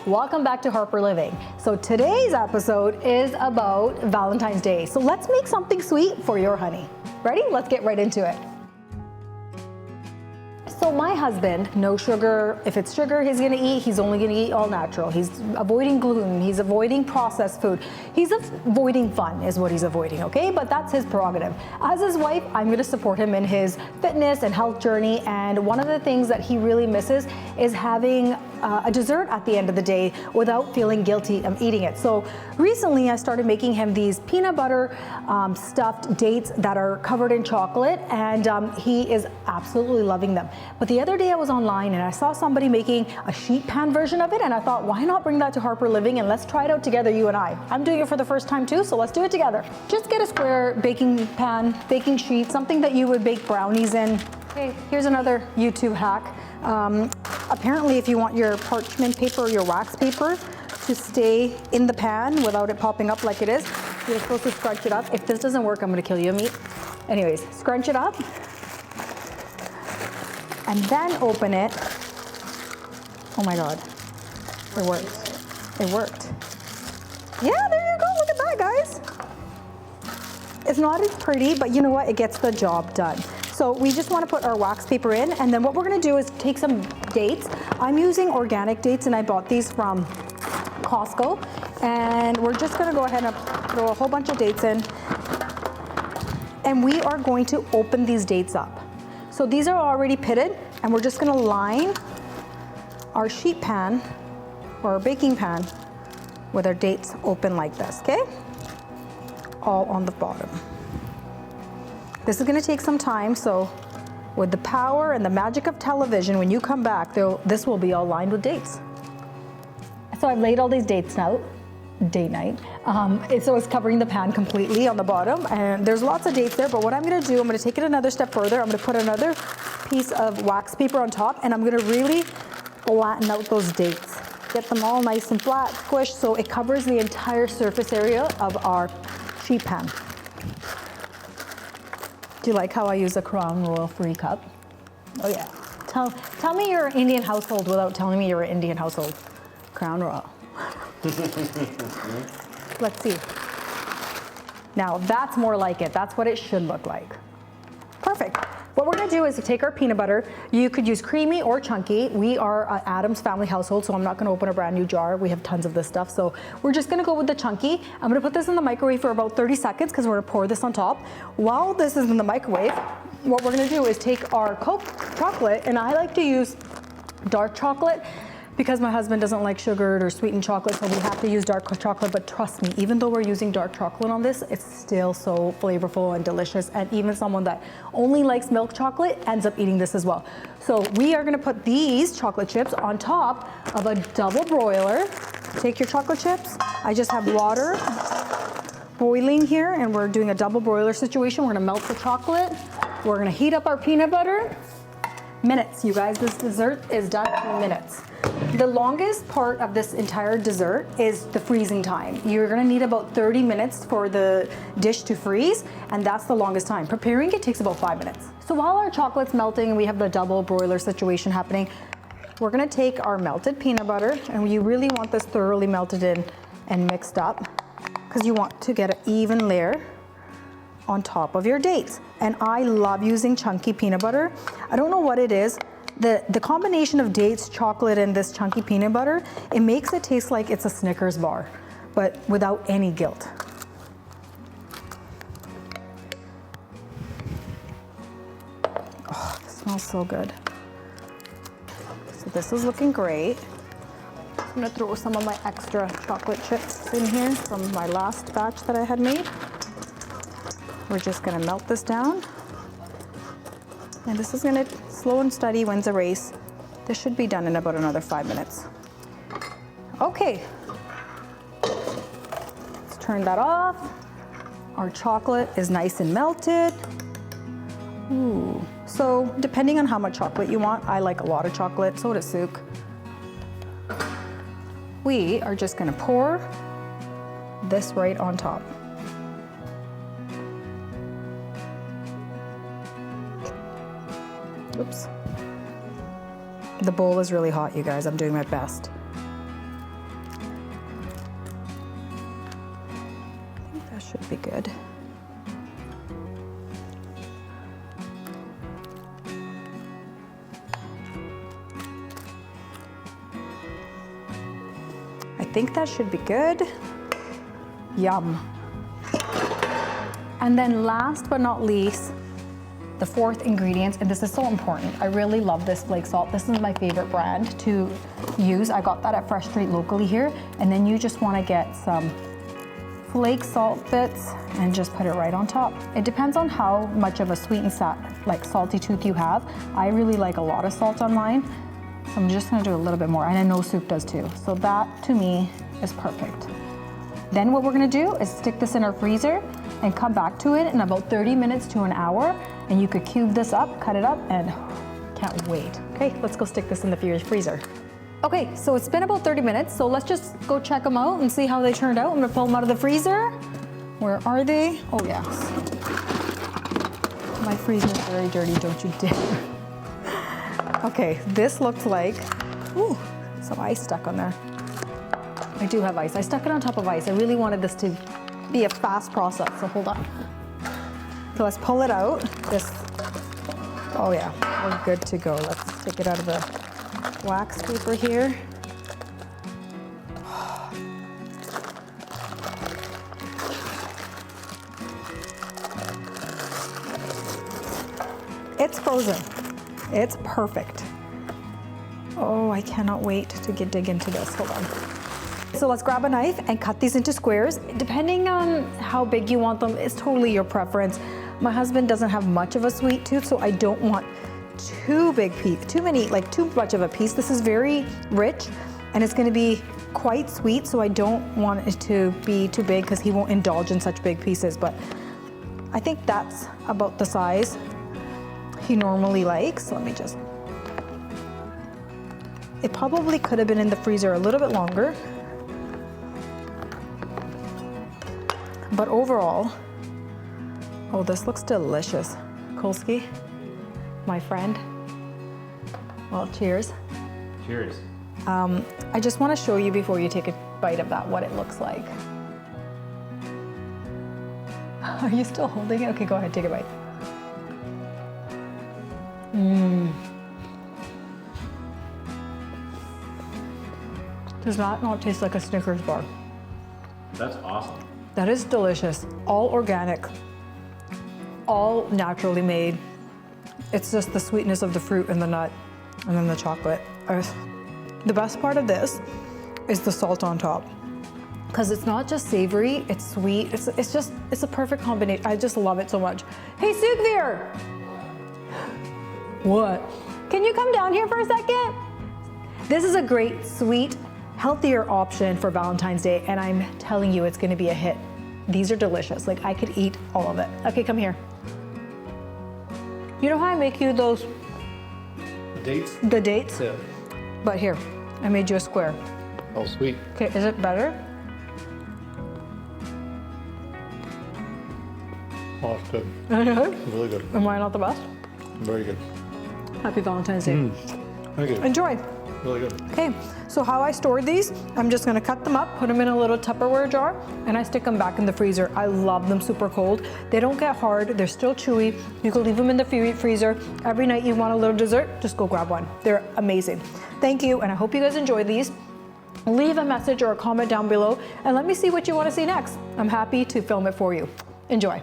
welcome back to Harper Living. So today's episode is about Valentine's Day. So let's make something sweet for your honey. Ready? Let's get right into it. So my husband, no sugar. If it's sugar he's gonna eat, he's only gonna eat all natural. He's avoiding gluten, he's avoiding processed food. He's avoiding fun is what he's avoiding, okay? But that's his prerogative. As his wife, I'm gonna support him in his fitness and health journey. And one of the things that he really misses is having a dessert at the end of the day without feeling guilty of eating it. So recently I started making him these peanut butter stuffed dates that are covered in chocolate, and he is absolutely loving them. But the other day I was online and I saw somebody making a sheet pan version of it, and I thought, why not bring that to Harper Living and let's try it out together, you and I. I'm doing it for the first time too, so let's do it together. Just get a square baking pan, baking sheet, something that you would bake brownies in. Okay, here's another YouTube hack. Apparently if you want your parchment paper or your wax paper to stay in the pan without it popping up like it is, you're supposed to scrunch it up. If this doesn't work, I'm gonna kill you, meat. Anyways, scrunch it up and then open it. Oh my God, it worked. It worked. Yeah, there you go, look at that, guys. It's not as pretty, but you know what? It gets the job done. So we just want to put our wax paper in, and then what we're going to do is take some dates. I'm using organic dates, and I bought these from Costco. And we're just going to go ahead and throw a whole bunch of dates in. And we are going to open these dates up. So these are already pitted, and we're just going to line our sheet pan or our baking pan with our dates open like this, okay? All on the bottom. This is gonna take some time, so with the power and the magic of television, when you come back, this will be all lined with dates. So I've laid all these dates out, date night. So it's covering the pan completely on the bottom, and there's lots of dates there, but what I'm gonna do, I'm gonna take it another step further. I'm gonna put another piece of wax paper on top, and I'm gonna really flatten out those dates. Get them all nice and flat, squished, so it covers the entire surface area of our sheet pan. Do you like how I use a Crown Royal free cup? Oh yeah. Tell me you're an Indian household without telling me you're an Indian household. Crown Royal. Let's see. Now that's more like it. That's what it should look like. Perfect. What we're gonna do is to take our peanut butter. You could use creamy or chunky. We are an Adams family household, so I'm not gonna open a brand new jar. We have tons of this stuff, so we're just gonna go with the chunky. I'm gonna put this in the microwave for about 30 seconds because we're gonna pour this on top. While this is in the microwave, what we're gonna do is take our Coke chocolate, and I like to use dark chocolate because my husband doesn't like sugared or sweetened chocolate, so we have to use dark chocolate. But trust me, even though we're using dark chocolate on this, it's still so flavorful and delicious. And even someone that only likes milk chocolate ends up eating this as well. So we are gonna put these chocolate chips on top of a double broiler. Take your chocolate chips. I just have water boiling here, and we're doing a double broiler situation. We're gonna melt the chocolate. We're gonna heat up our peanut butter. Minutes, you guys, this dessert is done in minutes. The longest part of this entire dessert is the freezing time. You're gonna need about 30 minutes for the dish to freeze, and that's the longest time. Preparing it takes about 5 minutes. So while our chocolate's melting and we have the double broiler situation happening, we're gonna take our melted peanut butter, and you really want this thoroughly melted in and mixed up because you want to get an even layer on top of your dates. And I love using chunky peanut butter. I don't know what it is. The combination of dates, chocolate, and this chunky peanut butter, it makes it taste like it's a Snickers bar, but without any guilt. Oh, it smells so good. So this is looking great. I'm gonna throw some of my extra chocolate chips in here from my last batch that I had made. We're just gonna melt this down. And this is gonna, slow and steady wins a race. This should be done in about another 5 minutes. Okay, let's turn that off. Our chocolate is nice and melted. Ooh. So depending on how much chocolate you want, I like a lot of chocolate, so does Suk. We are just gonna pour this right on top. Oops. The bowl is really hot, you guys. I'm doing my best. That should be good. I think that should be good. Yum. And then last but not least, the fourth ingredient, and this is so important. I really love this flake salt. This is my favorite brand to use. I got that at Fresh Street locally here. And then you just want to get some flake salt bits and just put it right on top. It depends on how much of a sweet and salty tooth you have. I really like a lot of salt on mine, so I'm just gonna do a little bit more, and I know soup does too. So that to me is perfect. Then what we're gonna do is stick this in our freezer and come back to it in about 30 minutes to an hour, and you could cube this up, cut it up, and can't wait. Okay, let's go stick this in the freezer. Okay, so it's been about 30 minutes, so let's just go check them out and see how they turned out. I'm gonna pull them out of the freezer. Where are they? Oh yes. My freezer is very dirty, don't you dare. Okay, this looks like, ooh, some ice stuck on there. I do have ice. I stuck it on top of ice. I really wanted this to be a fast process, so hold on. So let's pull it out. Oh yeah, we're good to go. Let's take it out of the wax paper here. It's frozen. It's perfect. Oh, I cannot wait to dig into this. Hold on. So let's grab a knife and cut these into squares. Depending on how big you want them, it's totally your preference. My husband doesn't have much of a sweet tooth, so I don't want too much of a piece. This is very rich and it's gonna be quite sweet, so I don't want it to be too big because he won't indulge in such big pieces, but I think that's about the size he normally likes. Let me just, it probably could have been in the freezer a little bit longer, but overall, oh, this looks delicious. Kolsky, my friend. Well, cheers. Cheers. I just want to show you before you take a bite of that what it looks like. Are you still holding it? Okay, go ahead, take a bite. Does that not taste like a Snickers bar? That's awesome. That is delicious. All organic, all naturally made. It's just the sweetness of the fruit and the nut and then the chocolate. The best part of this is the salt on top, because it's not just savory, it's sweet. It's a perfect combination. I just love it so much. Hey, Sukhvir! What? Can you come down here for a second? This is a great, sweet, healthier option for Valentine's Day, and I'm telling you, it's gonna be a hit. These are delicious. Like, I could eat all of it. Okay, come here. You know how I make you those? Dates? The dates? Yeah. But here, I made you a square. Oh, sweet. Okay, is it better? Oh, it's good. Mm-hmm. Really good. Am I not the best? Very good. Happy Valentine's Day. Thank you. Enjoy. Really good. Okay, so how I stored these, I'm just gonna cut them up, put them in a little Tupperware jar, and I stick them back in the freezer. I love them super cold. They don't get hard, they're still chewy. You can leave them in the freezer. Every night you want a little dessert, just go grab one. They're amazing. Thank you, and I hope you guys enjoy these. Leave a message or a comment down below, and let me see what you wanna see next. I'm happy to film it for you. Enjoy.